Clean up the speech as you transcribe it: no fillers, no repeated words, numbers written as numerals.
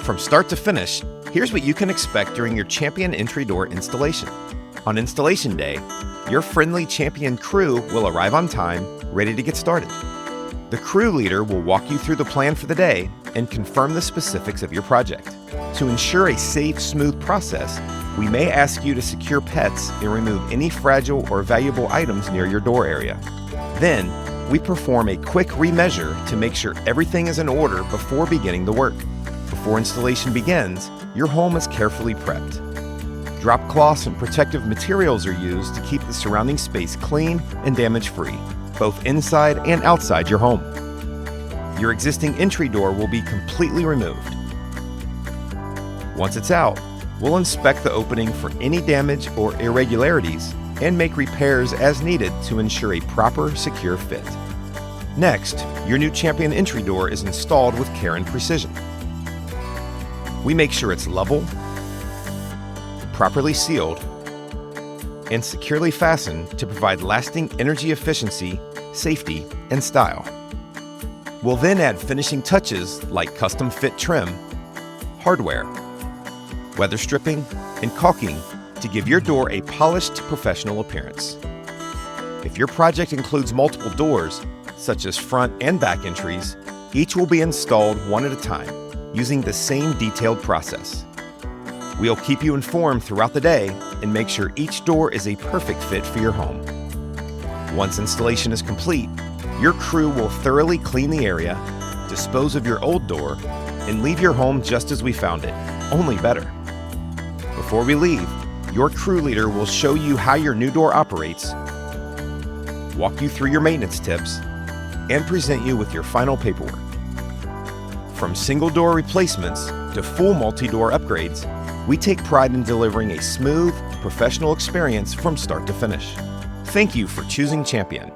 From start to finish, here's what you can expect during your Champion entry door installation. On installation day, your friendly Champion crew will arrive on time, ready to get started. The crew leader will walk you through the plan for the day and confirm the specifics of your project. To ensure a safe, smooth process, we may ask you to secure pets and remove any fragile or valuable items near your door area. Then, we perform a quick remeasure to make sure everything is in order before beginning the work. Before installation begins, your home is carefully prepped. Drop cloths and protective materials are used to keep the surrounding space clean and damage-free, both inside and outside your home. Your existing entry door will be completely removed. Once it's out, we'll inspect the opening for any damage or irregularities and make repairs as needed to ensure a proper, secure fit. Next, your new Champion entry door is installed with care and precision. We make sure it's level, properly sealed, and securely fastened to provide lasting energy efficiency, safety, and style. We'll then add finishing touches like custom fit trim, hardware, weather stripping, and caulking to give your door a polished, professional appearance. If your project includes multiple doors, such as front and back entries, each will be installed one at a time, using the same detailed process. We'll keep you informed throughout the day and make sure each door is a perfect fit for your home. Once installation is complete, your crew will thoroughly clean the area, dispose of your old door, and leave your home just as we found it, only better. Before we leave, your crew leader will show you how your new door operates, walk you through your maintenance tips, and present you with your final paperwork. From single door replacements to full multi-door upgrades, we take pride in delivering a smooth, professional experience from start to finish. Thank you for choosing Champion.